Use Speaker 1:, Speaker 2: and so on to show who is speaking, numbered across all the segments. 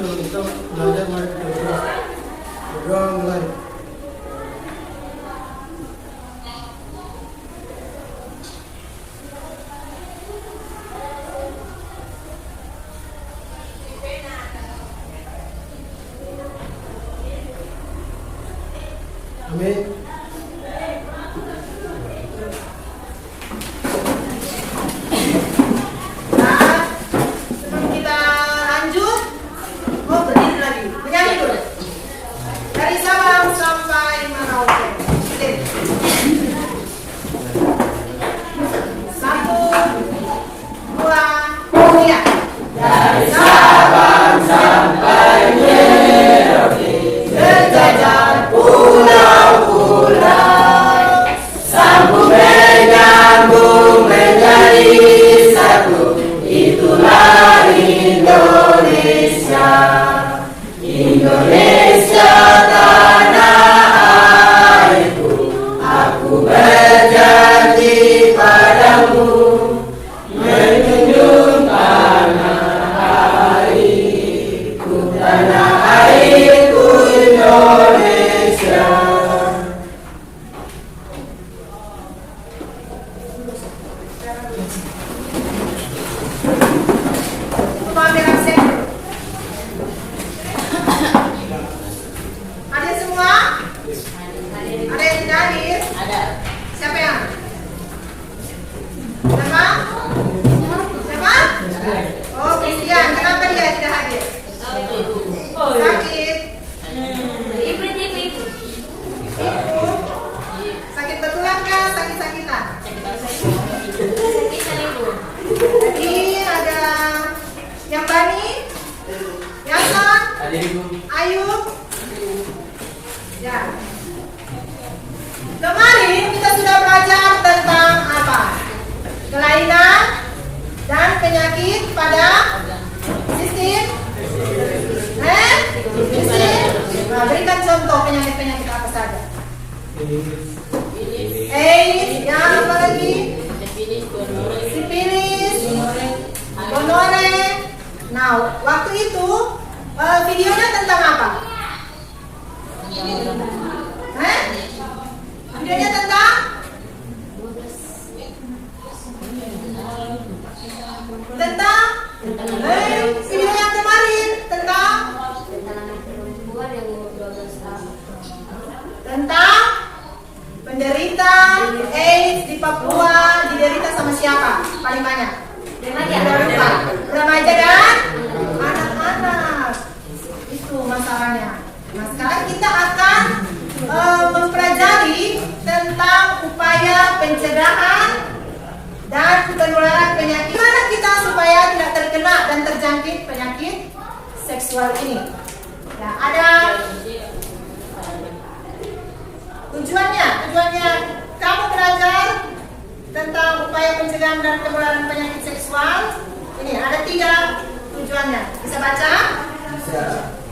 Speaker 1: untuk belajar berdoa. Berdoa mulai. Amin. Kemarin kita sudah belajar tentang apa? Kelainan dan penyakit pada sistem. Nah, berikan contoh penyakit-penyakit apa saja? AIDS, ya apa lagi? Sipilis, gonore. Nah, waktu itu videonya tentang apa? Videonya tentang video yang kemarin tentang penderita AIDS di Papua diderita sama siapa? Paling banyak? Remaja dan anak-anak. Itu masalahnya. Nah, sekarang kita akan mempelajari tentang upaya pencegahan dan penularan penyakit. Gimana kita supaya tidak terkena dan terjangkit penyakit seksual ini? Nah, ada tujuannya kamu belajar tentang upaya pencegahan dan penularan penyakit seksual. Ini ada 3 tujuannya. Bisa baca? Bisa.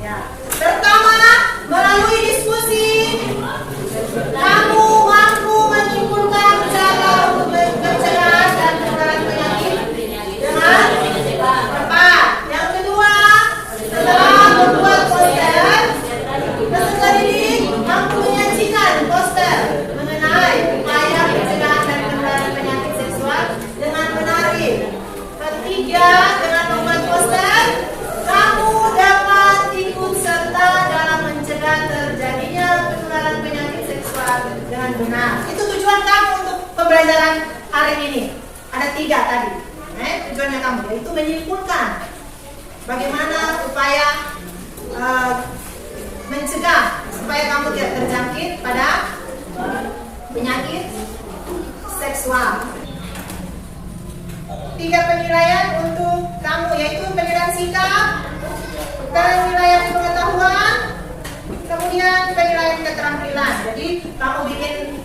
Speaker 1: Ya. Pertama, melalui diskusi kamu mampu menyimpulkan cara untuk mencegah dan penularan penyakit dengan tepat. Yang kedua, setelah membuat poster, peserta didik mampu menyajikan poster mengenai upaya pencegahan dan penularan penyakit seksual dengan menarik. Ketiga, dengan membuat poster, kamu dapat ikut serta dalam mencegah terjadinya penularan penyakit seksual dengan benar. Itu tujuan kamu untuk pembelajaran hari ini. Ada 3 tadi. Tujuannya kamu yaitu menyimpulkan bagaimana upaya mencegah supaya kamu tidak terjangkit pada penyakit seksual. 3 penilaian untuk kamu yaitu penilaian sikap, penilaian pengetahuan, kemudian penilaian keterampilan. Jadi kamu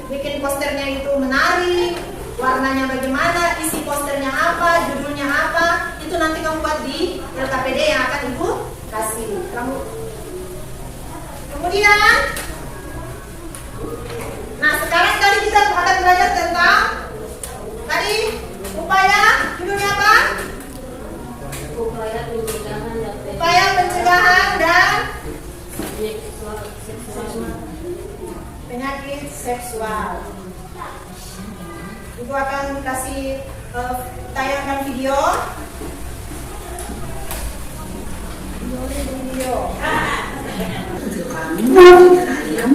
Speaker 1: bikin posternya itu menarik, warnanya bagaimana, isi posternya apa, judulnya apa, itu nanti kamu buat di LKPD yang akan ibu kasih. Kemudian, nah sekarang tadi kita akan belajar tentang tadi upaya judulnya apa? Upaya pencegahan seksual. Ibu akan kasih tayangkan video.
Speaker 2: Untuk kami ayam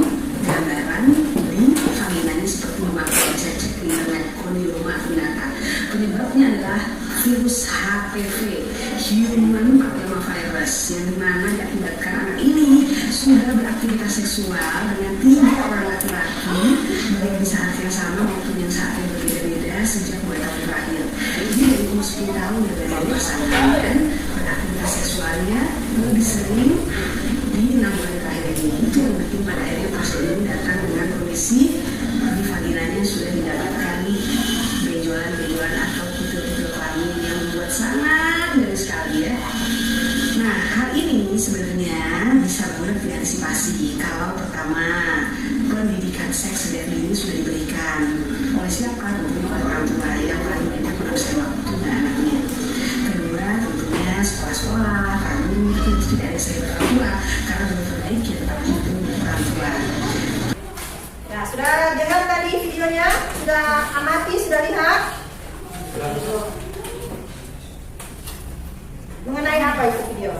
Speaker 2: gambaran link vaginanya seperti memakai bisa cek di internet Kondiloma afinata. Penyebabnya adalah virus HPV, Human Papillomavirus, yang dimana diakibatkan anak ini sudah beraktivitas seksual dengan 3 orang laki-laki, baik di saat yang sama maupun yang saat yang berbeda-beda sejak mulai tahun terakhir. Jadi dari umur 10 tahun dari pasangan dan beraktivitas seksualnya lebih sering di 6 bulan terakhir ini. Itu yang bikin pada akhirnya pasien ini datang dengan kondisi di vaginanya sudah didapatkan benjolan-benjolan atau kutil-kutil kelamin yang membuat sangat ngeri sekali ya. Nah, hal ini sebenarnya bisa mudah diantisipasi kalau pertama pendidikan seks sejak dini sudah diberikan oleh siapa? Tentunya oleh orang tua yang paling banyak menghabiskan waktu dengan anaknya. Kedua, tentunya sekolah-sekolah, kami itu tidak ada saya orang tua karena lebih terbaik kita tetap itu orang tua.
Speaker 1: Nah, sudah dengar tadi videonya? Sudah amati, sudah lihat? Mengenai apa itu video?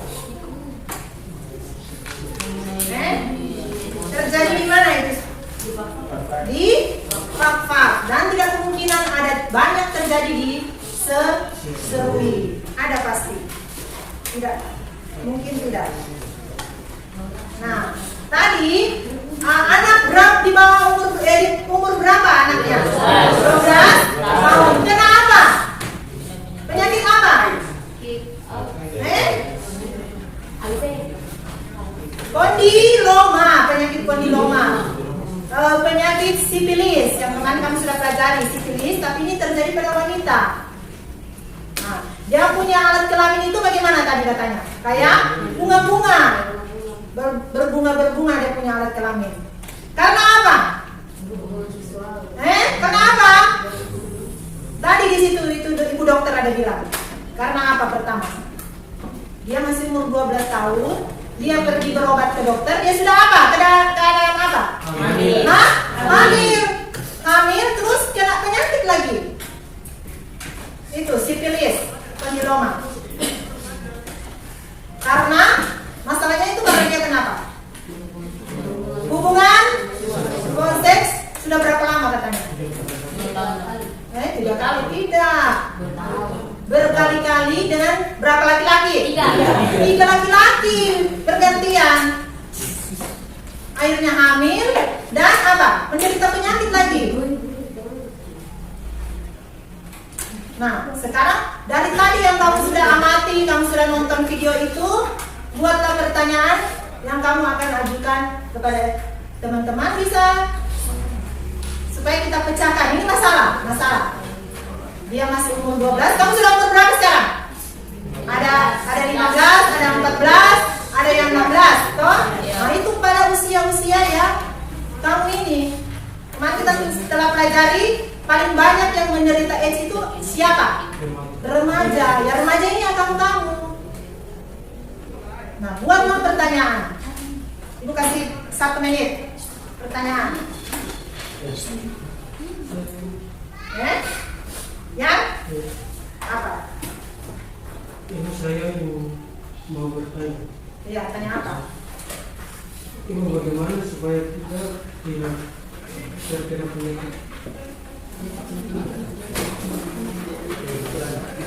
Speaker 1: Terjadi di mana itu? Di Fak-Fak. Dan tidak kemungkinan ada banyak terjadi di Serui. Ada pasti? Tidak. Mungkin tidak. Nah, tadi anak berapa di bawah umur berapa anaknya? 12 tahun. Kenapa? Penyakit apa? Kondiloma, penyakit kondiloma. Penyakit sifilis yang kemarin kamu sudah pelajari sifilis, tapi ini terjadi pada wanita. Nah, dia punya alat kelamin itu bagaimana tadi katanya? Kayak bunga-bunga, berbunga-berbunga dia punya alat kelamin. Karena apa? Karena apa? Tadi di situ itu ibu dokter ada bilang. Karena apa pertama? Dia masih umur 12 tahun, dia pergi berobat ke dokter, dia sudah apa? Keadaan apa?
Speaker 3: Hamil.
Speaker 1: Hah? Hamil. Hamil terus kena penyakit lagi. Itu sifilis, kondiloma. Karena masalahnya itu karena dia kenapa? Hubungan seks sudah berapa lama katanya? 3 kali tidak. Berkali-kali dengan berapa laki-laki? 3 laki-laki bergantian. Akhirnya hamil dan apa? Menderita penyakit lagi. Nah, sekarang dari tadi yang kamu sudah amati, kamu sudah nonton video itu, buatlah pertanyaan yang kamu akan ajukan kepada teman-teman bisa supaya kita pecahkan. Ini masalah. Dia masih umur 12, kamu sudah umur berapa sekarang? Ada 15, ada 14, ada yang 16, toh? Nah, itu pada usia-usia ya kamu ini. Kemarin kita setelah pelajari paling banyak yang menderita AIDS itu siapa? Remaja. Ya remaja ini akan kamu. Nah, buatlah pertanyaan. Ibu kasih 1 menit pertanyaan. Yang apa?
Speaker 3: Ini saya yang mau bertanya.
Speaker 1: Iya, tanya apa?
Speaker 3: Ini bagaimana supaya kita tidak terkena penyakit?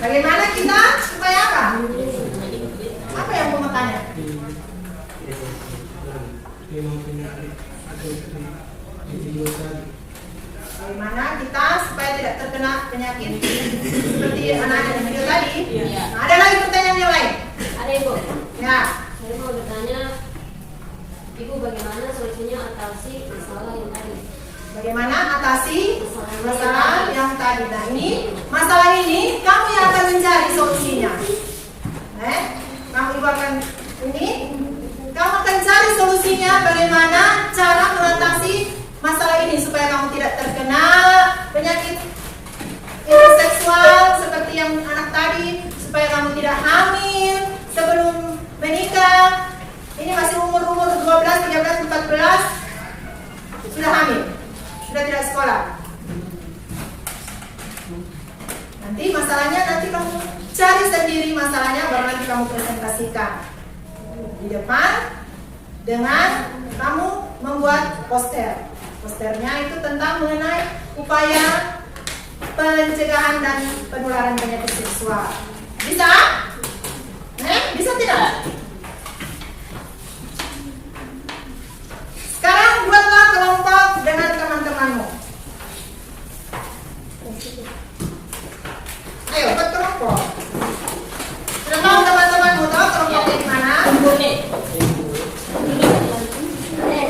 Speaker 1: Bagaimana kita supaya apa? Apa yang kamu tanya?
Speaker 3: Memang penyakit atau di video tadi.
Speaker 1: Bagaimana kita supaya tidak terkena penyakit seperti anak-anak di video tadi? Nah, ada lagi pertanyaan yang lain?
Speaker 4: Ada Ibu.
Speaker 1: Ya.
Speaker 4: Saya mau bertanya, Ibu bagaimana solusinya atasi masalah yang tadi?
Speaker 1: Bagaimana atasi masalah yang tadi? Nah, ini masalah ini kamu yang akan mencari solusinya. Kamu Ibu akan kamu akan cari solusinya bagaimana cara mengatasi masalah ini supaya kamu tidak terkena penyakit seksual seperti yang anak tadi, supaya kamu tidak hamil sebelum menikah. Ini masih umur 12, 13, 14 sudah hamil. sekolah. Nanti masalahnya nanti kamu cari sendiri masalahnya, baru nanti kamu presentasikan di depan dengan kamu membuat poster. Posternya itu tentang mengenai upaya pencegahan dan penularan penyakit seksual. Bisa? Bisa tidak? Sekarang buatlah kelompok dengan teman-temanmu. Ayo buat kelompok. Sudah tahu teman-temanmu tahu kelompoknya di mana?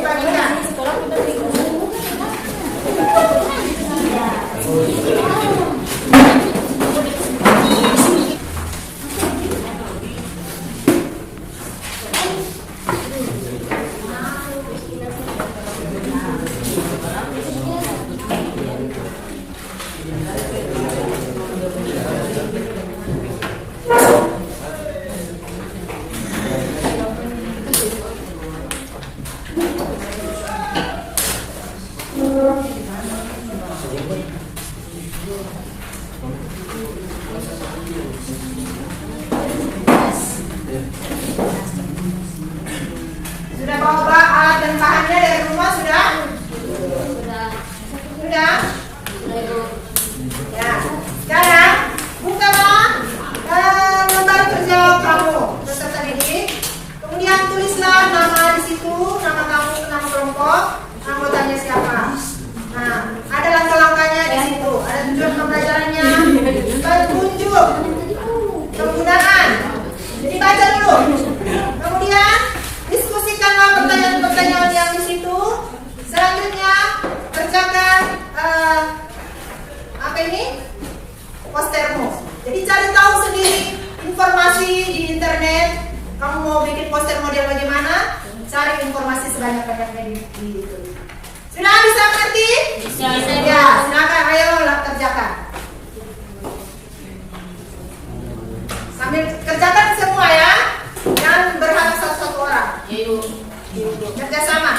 Speaker 1: Bagikan. Sudah bawa alat dan bahannya dari rumah sudah? Sudah? Ya. Sekarang bukalah lembar kerja kamu peserta didik. Kemudian tulislah nama di situ, nama kamu, nama kelompok, anggotanya siapa. Nah, ada langkah-langkahnya di situ, ada tujuan pembelajarannya, petunjuk, penggunaan. Jadi baca dulu. Kemudian diskusikanlah pertanyaan-pertanyaan yang di situ. Selanjutnya kerjakan apa ini? Postermu. Jadi cari tahu sendiri informasi di internet. Kamu mau bikin poster model bagaimana? Cari informasi sebanyak-banyaknya di itu. Sudah bisa mengerti?
Speaker 4: Bisa.
Speaker 1: Ya, silakan ayo kerjakan. Sambil kerjakan semua ya. Jangan berharap satu-satu orang. Kerjasama.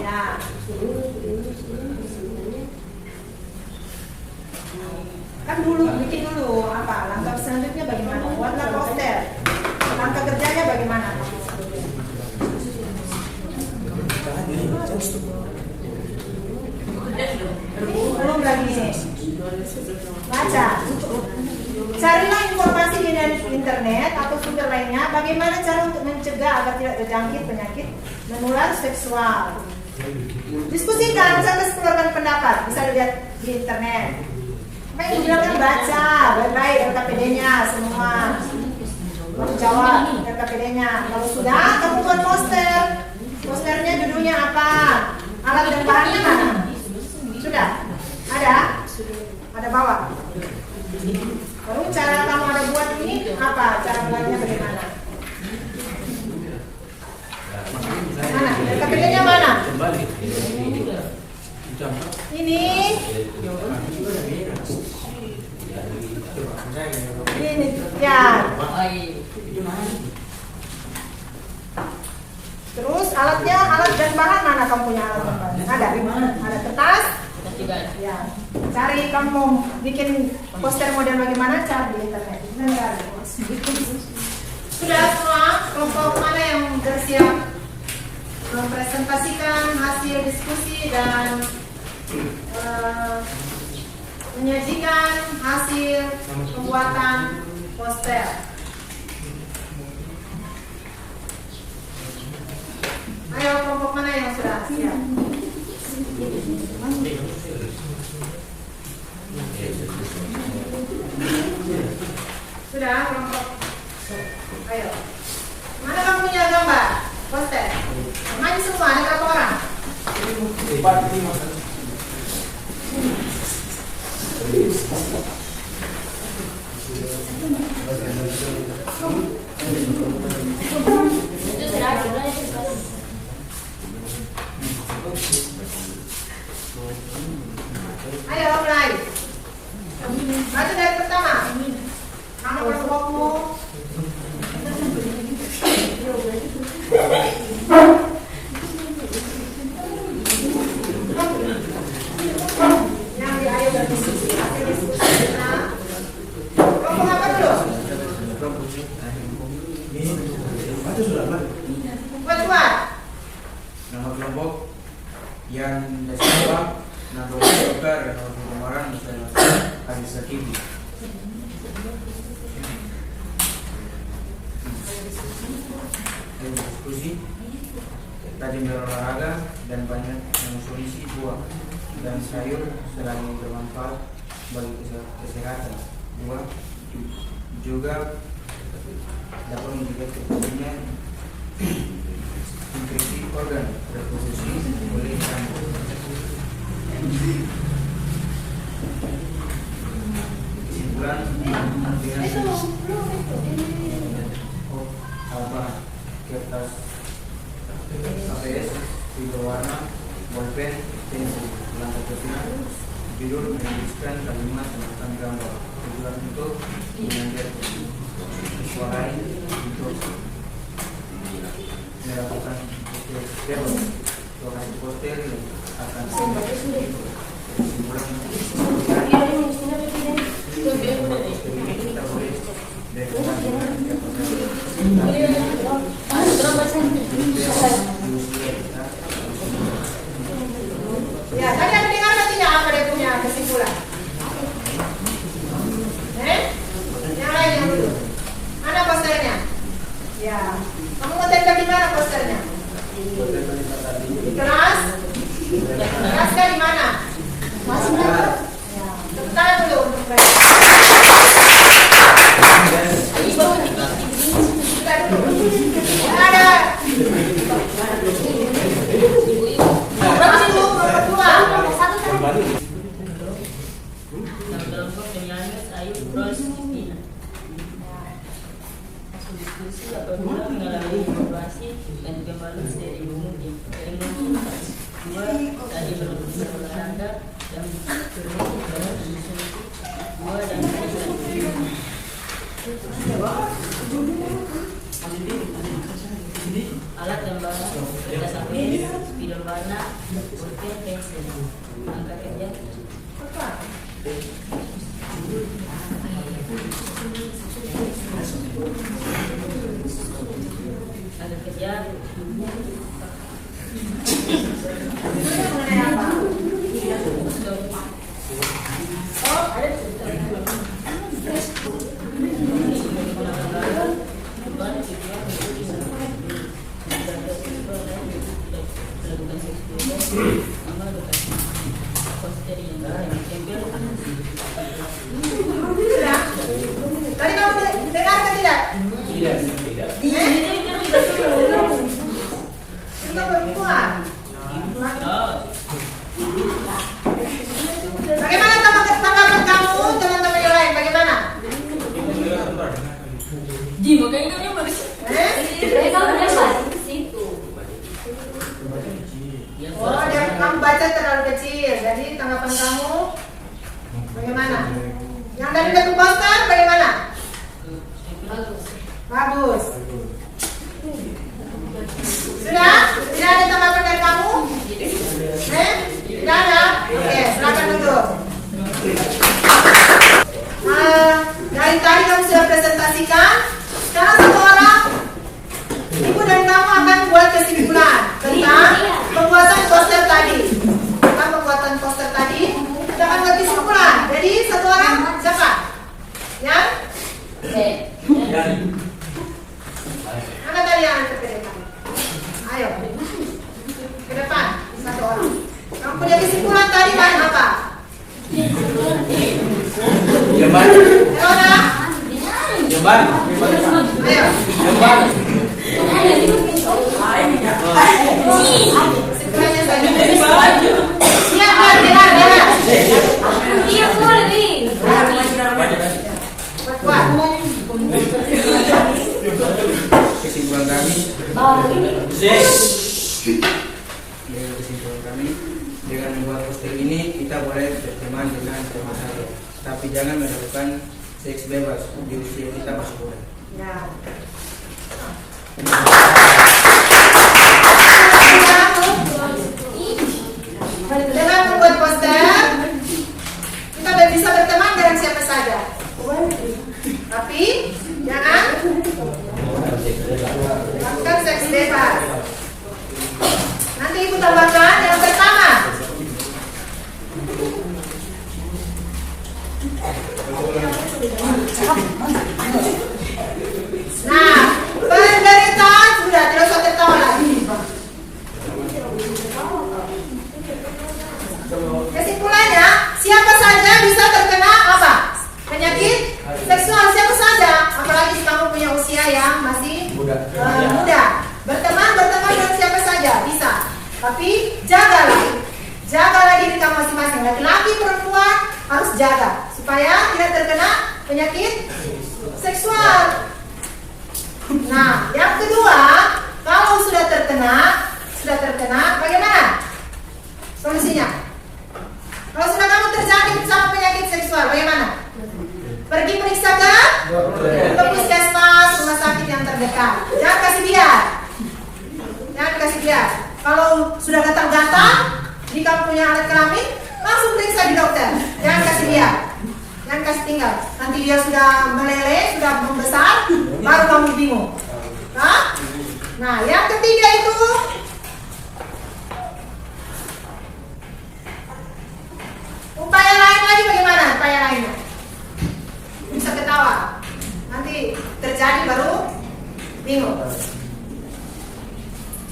Speaker 1: Ya. Kan dulu bikin dulu apa? Langkah selanjutnya bagaimana? Buatlah poster. Langkah kerjanya bagaimana? Belum lagi nih. Baca. Carilah informasi di internet atau sumber lainnya bagaimana cara untuk mencegah agar tidak terjangkit penyakit menular seksual. Diskusikan sampai keluarkan pendapat, bisa lihat di internet. Apa yang dibilang kan baca, baik LKPD-nya semua. Kamu jawab LKPD-nya. Kalau sudah, kamu buat poster. Posternya judulnya apa? Alat dan bahannya mana? Sudah? Ada? Ada bawa? Baru cara kamu ada buat ini apa? Cara buatnya bagaimana? Mana? LKPD-nya mana? Ini. Ini ya. Terus alatnya, alat dan bahan mana kamu punya alat dan bahan? Ada kertas? Ya. Cari kamu bikin poster model bagaimana, cari di internet. Sudah semua kelompok mana yang bersiap mempresentasikan hasil diskusi dan menyajikan hasil pembuatan poster. Ayo kelompok mana yang sudah siap? Sudah kelompok. Ayo. Mana kamu punya gambar poster? Main semua, ada berapa orang?
Speaker 4: Itu terakhir lah itu.
Speaker 1: Ayo mulai. Baca dari pertama. Nama kelompokmu. Yang di ayo berdiskusi, hasil diskusi kita. Kelompok apa dulu?
Speaker 3: Baca sudah, Pak.
Speaker 1: Kuat-kuat.
Speaker 5: Nama kelompok yang dasar nama dokter dan kemarin misalnya hadis sakit. Diskusi, rajin berolahraga dan banyak mengonsumsi buah dan sayur selain bermanfaat bagi kesehatan. Juga dapat mencegah terjadinya infeksi organ reproduksi oleh campur. Kesimpulan apa kertas APS tiga warna bolpen pensil lantai ketiga judul menuliskan kalimat dan gambar tujuan untuk mengajar suara untuk melakukan poster yang akan kesimpulan
Speaker 1: Ya, tadi ada dengar tidak apa dia punya kesimpulan? Yang lain yang dulu. Mana posternya? Ya, kamu mau tempel di mana posternya? Di kelas? Kelasnya di mana? Masih ada. Ya, tepuk tangan dulu untuk mereka. Kita dulu. Ya, ada.
Speaker 6: Kelompok penyanyi Ayu Bros Kristina. Diskusi apabila mengalami evaluasi dan kembali dari mungkin dua tadi berolahraga dan dua dan alat gambaran kertas APS, spidol warna, bolpen, pensil, angka kerja. Ada kerja
Speaker 1: Mengenai apa? Oh, ada cerita. Sudah? Tadi kamu dengar atau tidak? Tidak. Kita berkuat. Bagaimana tanggapan kamu, teman-teman yang lain? Bagaimana?
Speaker 6: Ji, makanya kamu bagus.
Speaker 4: Mereka berapa di situ?
Speaker 1: Oh, yang kamu baca terlalu kecil. Jadi tanggapan kamu bagaimana? Yang dari bentuk poster bagaimana?
Speaker 4: Bagus.
Speaker 1: Bagus. Sudah? Tidak ada tanggapan dari kamu? Tidak ada? Oke, silakan duduk. Dari tadi kamu sudah presentasikan. Sekarang satu orang, ibu dan kamu akan buat kesimpulan tentang pembuatan poster tadi. Tentang pembuatan poster tadi, kita akan buat kesimpulan. Jadi satu orang siapa? Yang? Mana tadi yang ke depan? Ayo, ke depan satu orang. Kamu punya kesimpulan tadi kan apa?
Speaker 5: Jamban.
Speaker 1: Elona?
Speaker 5: Jamban.
Speaker 1: Ayo.
Speaker 5: Jamban.
Speaker 1: Kesimpulannya saja. Siap kan? Dengar.
Speaker 4: Iya boleh nih.
Speaker 1: Kuat.
Speaker 5: Kesimpulan kami,
Speaker 4: Balik.
Speaker 5: dengan kesimpulan kami, dengan membuat poster ini kita boleh berteman dengan teman saya, tapi jangan melakukan seks bebas di usia kita masih muda.
Speaker 1: Ya. Dengan membuat poster, kita bisa berteman dengan siapa saja. Tapi jangan lakukan seks bebas. Nanti ibu tambahkan yang pertama. Nah, penderitaan sudah tidak usah tertawa lagi. Kesimpulannya, siapa saja bisa terkena apa? Penyakit seksual, siapa saja. Apalagi kamu punya usia yang masih muda. Berteman dengan siapa saja bisa. Tapi jagalah diri kamu masing-masing. Laki-laki, perempuan harus jaga supaya tidak terkena penyakit seksual. Nah, yang kedua, kalau sudah terkena, bagaimana solusinya? Kalau sudah kamu terjangkit sama penyakit seksual, bagaimana? Pergi periksa ke puskesmas, rumah sakit yang terdekat. Jangan kasih biar. Kalau sudah gatal-gatal, jika kamu punya alat kelamin, langsung periksa di dokter. Jangan kasih biar. Jangan kasih tinggal. Nanti dia sudah meleleh, sudah membesar, baru kamu bingung. Nah, yang ketiga itu upaya lain lagi bagaimana? Upaya lainnya bisa ketawa. Nanti terjadi baru bingung.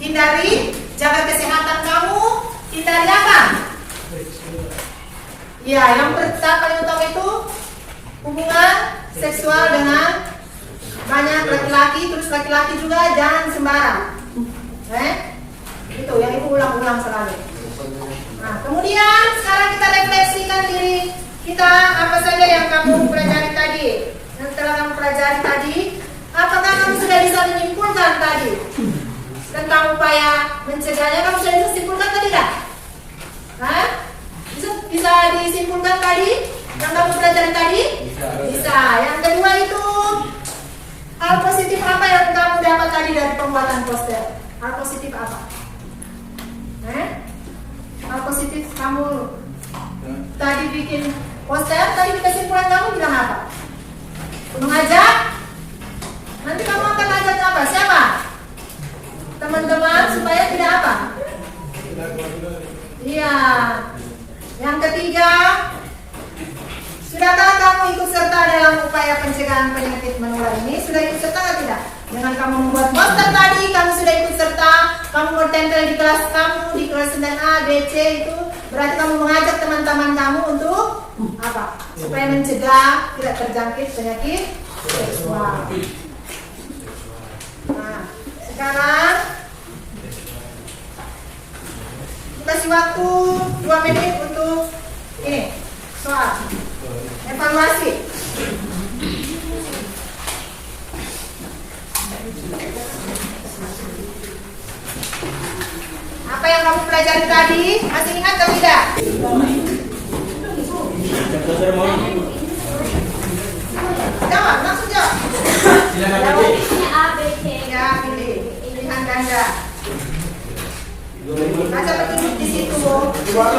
Speaker 1: Hindari, jaga kesehatan kamu. Hindari apa? Ya, yang paling utama itu hubungan seksual dengan banyak laki-laki. Terus laki-laki juga jangan sembarang. Itu yang ibu ulang-ulang selalu. Nah, kemudian sekarang kita refleksikan diri kita, apa saja yang kamu pelajari tadi. Yang telah kamu pelajari tadi, apakah kamu sudah bisa menyimpulkan tadi tentang upaya mencegahnya? Kamu sudah bisa simpulkan tadi tak? Bisa disimpulkan tadi yang kamu pelajari tadi? Bisa. Yang kedua itu hal positif apa yang kamu dapat tadi dari pembuatan poster? Hal positif apa? Hal positif kamu tadi bikin poster, tadi kesimpulan kamu bilang apa? Mengajak. Nanti kamu akan ajak apa? Siapa? Teman-teman supaya tidak apa? Iya. Yang ketiga, sudahkah kamu ikut serta dalam upaya pencegahan penyakit menular ini? Sudah ikut serta atau tidak? Dengan kamu membuat poster tadi, kamu sudah ikut serta. Kamu mau tempel di kelas kamu, di kelas 9A, B, C itu berarti kamu mengajak teman-teman kamu untuk apa? Supaya mencegah tidak terjangkit penyakit seksual. Nah, sekarang kasih waktu 2 menit untuk ini soal evaluasi. Apa yang kamu pelajari tadi masih ingat atau tidak? Jawab, langsung jawab.
Speaker 4: Jawabannya A, B, C.
Speaker 1: Ya, pilih pilihan ganda. Baca petunjuk di situ. Kalau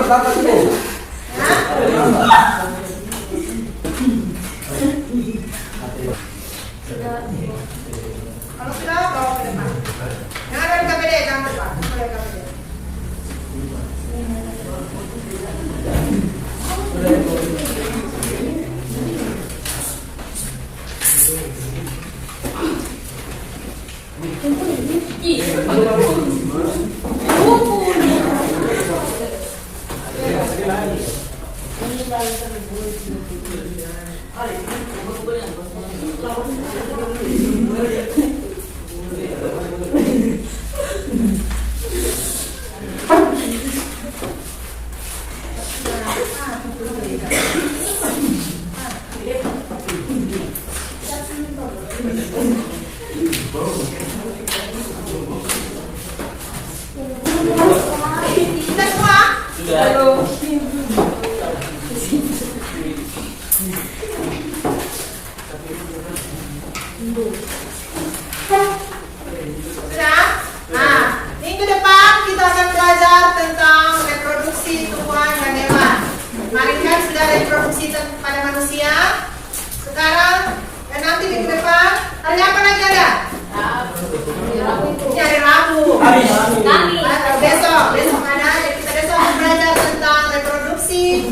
Speaker 1: sudah bawa ke depan. Jangan dari KPD, jangan lupa. Boleh KPD. Sudah semua? Sudah? Nah, minggu depan kita akan belajar tentang reproduksi tumbuhan dan hewan. Kemarin kan sudah reproduksi pada manusia. Sekarang dan nanti minggu depan hari apa lagi ada? Ini hari Rabu. Besok ada. Jadi kita besok akan belajar tentang reproduksi,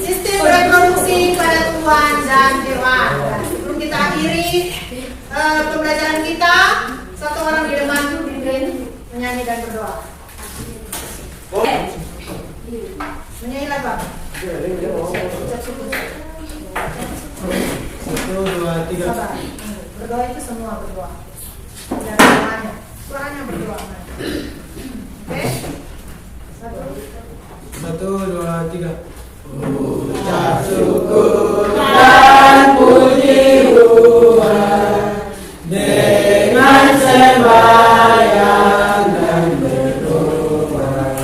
Speaker 1: sistem reproduksi pada tumbuhan dan hewan. Sebelum kita akhiri pembelajaran kita, satu orang di depan menyanyi dan berdoa. Menyanyi apa?
Speaker 3: 1, 2, 3.
Speaker 1: Sabar. Berdoa itu semua berdoa. Dan suaranya. Suaranya berdoa. Oke?
Speaker 3: 1, 2, 3.
Speaker 5: Ucap syukur dan puji Tuhan dengan sembahyang dan berdoa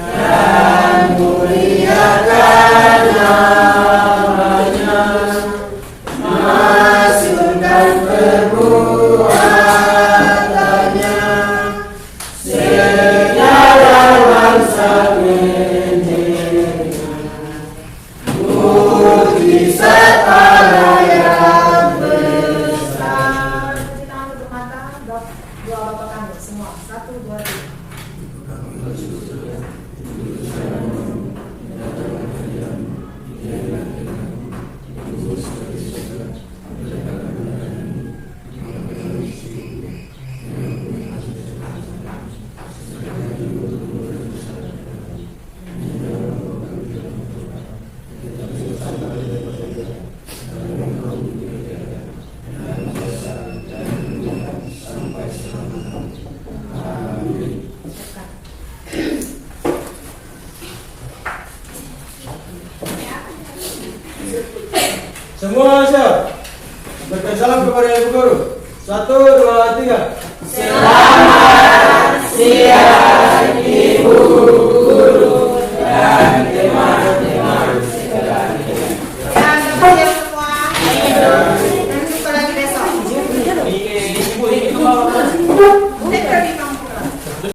Speaker 5: dan muliakan namanya, masukkan perbuatannya segala bangsa mujizat Allah yang besar.
Speaker 1: Kita tutup mata, doa Bapak kami semua. 1, 2, 3.
Speaker 3: Semua siap? Berikan salam kepada Ibu Guru. 1, 2, 3.
Speaker 5: Selamat siang.